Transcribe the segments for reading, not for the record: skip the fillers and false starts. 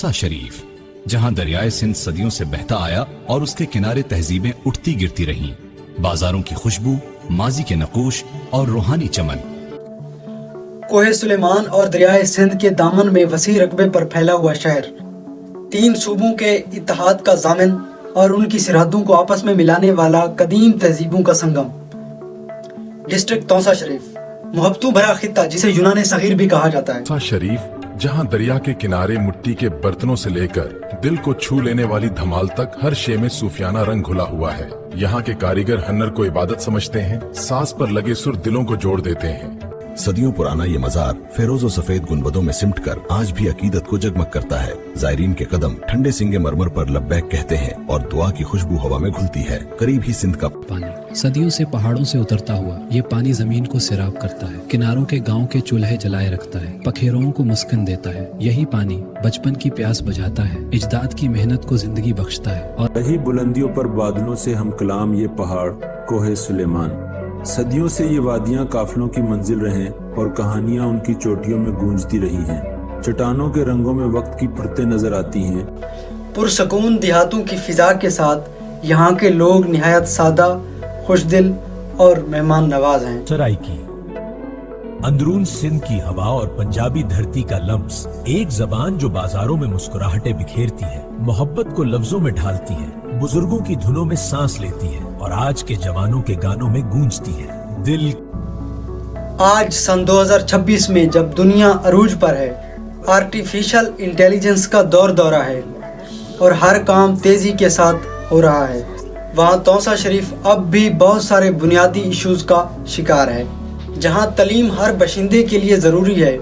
तोसा शरीफ, जहां दरियाए सिंध सदियों से बहता आया और उसके किनारे तहजीबें उठती गिरती रहीं, बाजारों की खुशबू, माजी के नकूश और रूहानी चमन। कोहे सुलेमान और दरियाए सिंध के दामन में वसी रकबे पर फैला हुआ शहर, 3 सूबों के इत्तेहाद का ज़ामिन और उनकी सरहदों को आपस में मिलाने वाला कदीम तहजीबों का संगम। डिस्ट्रिक्ट तौसा शरीफ, मुहब्बतों भरा खित्ता जिसे यूनान सगीर भी कहा जाता है। तौसा शरीफ, जहां दरिया के किनारे मिट्टी के बर्तनों से लेकर दिल को छू लेने वाली धमाल तक हर शे में सूफियाना रंग घुला हुआ है। यहाँ के कारीगर हन्नर को इबादत समझते हैं, सांस पर लगे सुर दिलों को जोड़ देते हैं। सदियों पुराना ये मजार फेरोज और सफेद गुनबदों में सिमट कर आज भी अकीदत को जगमग करता है। जायरीन के कदम ठंडे सिंगे मरमर पर लब्बैक कहते हैं और दुआ की खुशबू हवा में घुलती है। करीब ही सिंध का पानी सदियों से पहाड़ों से उतरता हुआ ये पानी जमीन को सिराब करता है, किनारों के गांव के चूल्हे जलाए रखता है, पखेरों को मुस्किन देता है। यही पानी बचपन की प्यास बुझाता है, इजदाद की मेहनत को जिंदगी बख्शता है। और यही बुलंदियों पर बादलों से हम कलाम ये पहाड़ कोहे सुलेमान, सदियों से ये वादियां काफिलों की मंजिल रहे और कहानियां उनकी चोटियों में गूंजती रही हैं। चट्टानों के रंगों में वक्त की परतें नजर आती हैं। पुरसकून देहातों की फिजा के साथ यहाँ के लोग निहायत सादा, खुशदिल और मेहमान नवाज हैं। सराय की अंदरून सिंध की हवा और पंजाबी धरती का लम्स, एक जबान जो बाजारों में मुस्कुराहटें बिखेरती है, मोहब्बत को लफ्जों में ढालती है, बुजुर्गों की धुनों में सांस लेती है और आज के जवानों के गानों में गूंजती है। दिल आज सन 2026 में जब दुनिया अरूज पर है, आर्टिफिशियल इंटेलिजेंस का दौरा है और हर काम तेजी के साथ हो रहा है, वहाँ तौसा शरीफ अब भी बहुत सारे बुनियादी इश्यूज का शिकार है। जहाँ तालीम हर बशिंदे के लिए ज़रूरी है,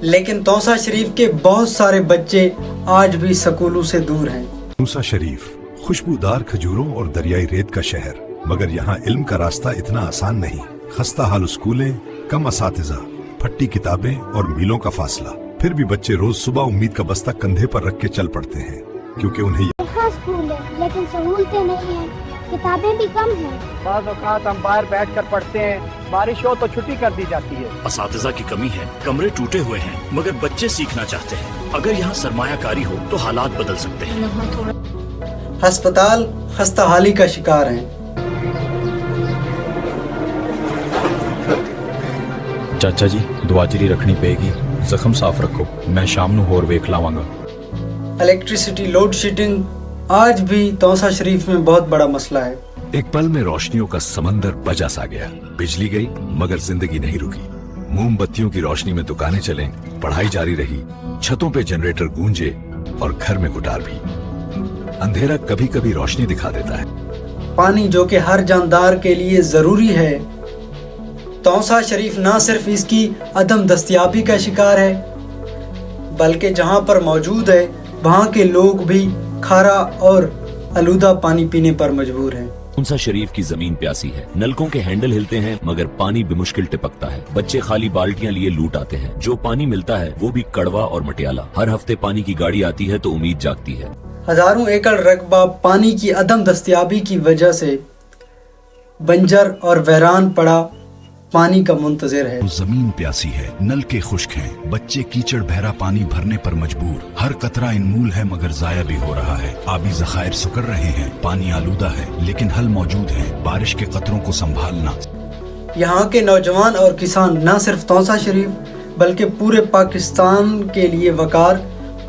लेकिन तौसा शरीफ के बहुत सारे बच्चे आज भी स्कूलों से दूर हैं। तौसा शरीफ खुशबूदार खजूरों और दरियाई रेत का शहर, मगर यहाँ इल्म का रास्ता इतना आसान नहीं। खस्ता हाल स्कूलें, कम असातिज़ा, फट्टी किताबें और मीलों का फासला। फिर भी बच्चे रोज सुबह उम्मीद का बस्ता कंधे पर रख के चल पड़ते हैं, क्योंकि उन्हें स्कूल है लेकिन सहूलतें नहीं है, किताबें भी कम हैं। बाज़ औक़ात हम बाहर बैठ कर पढ़ते हैं, बारिश हो तो छुट्टी कर दी जाती है। असातिज़ा की कमी है, कमरे टूटे हुए हैं, मगर बच्चे सीखना चाहते हैं। अगर यहाँ सरमायाकारी हो तो हालात बदल सकते हैं। अस्पताल खस्ताहाली का शिकार हैं। चाचा जी, दुआ जरी रखनी पेगी, जख्म साफ रखो, मैं शाम नू होर वेख लावांगा। इलेक्ट्रिसिटी लोड शेडिंग आज भी तौसा शरीफ में बहुत बड़ा मसला है। एक पल में रोशनियों का समंदर बजा सा गया। बिजली गई मगर जिंदगी नहीं रुकी। मोमबत्तियों की रोशनी में दुकानें चलें, पढ़ाई जारी रही, छतों पे जनरेटर गूंजे और घर में गुटार भी। अंधेरा कभी कभी रोशनी दिखा देता है। पानी जो कि हर जानदार के लिए जरूरी है, तौसा शरीफ ना सिर्फ इसकी अदम दस्तयाबी का शिकार है, बल्कि जहाँ पर मौजूद है वहाँ के लोग भी खारा और आलूदा पानी पीने पर मजबूर हैं। तौसा शरीफ की जमीन प्यासी है, नलकों के हैंडल हिलते हैं मगर पानी बेमुश्किल टपकता है। बच्चे खाली बाल्टियां लिए लूट आते हैं, जो पानी मिलता है वो भी कड़वा और मटियाला। हर हफ्ते पानी की गाड़ी आती है तो उम्मीद जागती है। हजारों एकड़ रकबा पानी की अदम दस्तयाबी की वजह से बंजर और वीरान पड़ा पानी का मुंतजिर है। जमीन प्यासी है, नलके खुश्क हैं, बच्चे कीचड़ भरा पानी भरने पर मजबूर। हर कतरा इनमूल है मगर जाया भी हो रहा है। आबी ज़खायर सुकर रहे हैं, पानी आलूदा है, लेकिन हल मौजूद है, बारिश के कतरों को संभालना। यहाँ के नौजवान और किसान न सिर्फ तौसा शरीफ बल्कि पूरे पाकिस्तान के लिए वकार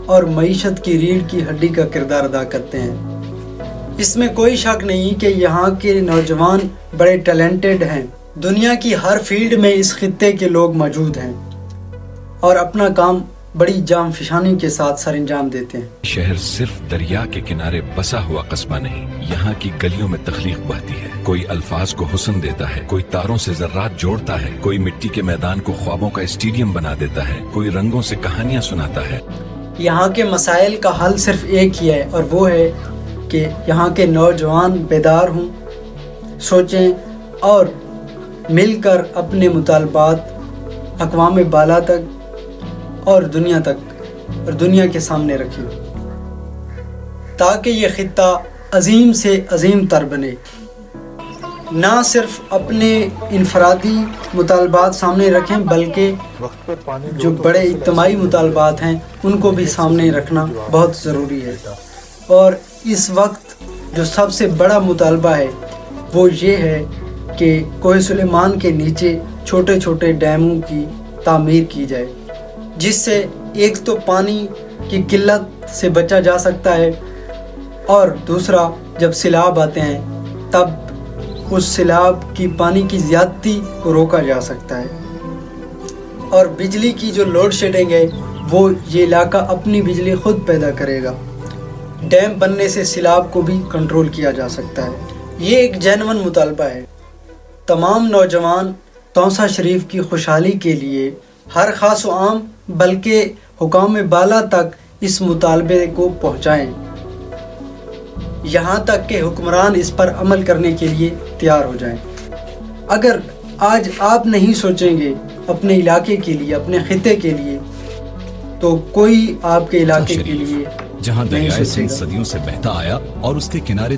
और मईशत की रीढ़ की हड्डी का किरदार अदा करते हैं। इसमें कोई शक नहीं कि यहाँ के नौजवान बड़े टैलेंटेड हैं। दुनिया की हर फील्ड में इस खित्ते के लोग मौजूद हैं और अपना काम बड़ी जामफिशानी के साथ सरअंजाम देते हैं। शहर सिर्फ दरिया के किनारे बसा हुआ कस्बा नहीं, यहाँ की गलियों में तख्लीक बहती है। कोई अल्फाज को हुस्न देता है, कोई तारों से जर्रात जोड़ता है, कोई मिट्टी के मैदान को ख्वाबों का स्टेडियम बना देता है, कोई रंगों से कहानियां सुनाता है। यहाँ के मसाइल का हल सिर्फ एक ही है और वो है कि यहाँ के नौजवान बेदार हों, सोचें और मिलकर अपने मुतालबात अक़वाम बाला तक और दुनिया के सामने रखें, ताकि ये खित्ता अजीम से अजीम तर बने। نہ صرف اپنے انفرادی مطالبات سامنے رکھیں بلکہ جو بڑے اجتماعی مطالبات ہیں ان کو بھی سامنے رکھنا بہت ضروری ہے. اور اس وقت جو سب سے بڑا مطالبہ ہے وہ یہ ہے کہ کوہ سلیمان کے نیچے چھوٹے چھوٹے ڈیموں کی تعمیر کی جائے، جس سے ایک تو پانی کی قلت سے بچا جا سکتا ہے، اور دوسرا جب سیلاب آتے ہیں تب اس سیلاب کی پانی کی زیادتی کو روکا جا سکتا ہے. اور بجلی کی جو لوڈ شیڈنگ ہے وہ یہ علاقہ اپنی بجلی خود پیدا کرے گا. ڈیم بننے سے سیلاب کو بھی کنٹرول کیا جا سکتا ہے. یہ ایک جینون مطالبہ ہے. تمام نوجوان توسہ شریف کی خوشحالی کے لیے ہر خاص و عام بلکہ حکام بالا تک اس مطالبے کو پہنچائیں، یہاں تک کہ حکمران اس پر عمل کرنے کے لیے تیار ہو جائیں. اگر آج آپ نہیں سوچیں گے اپنے علاقے کے لیے، اپنے خطے کے لیے، تو کوئی آپ کے علاقے کے لیے جہاں نہیں دریائے سوچے سندھ گا. صدیوں سے بہتا آیا اور اس کے کنارے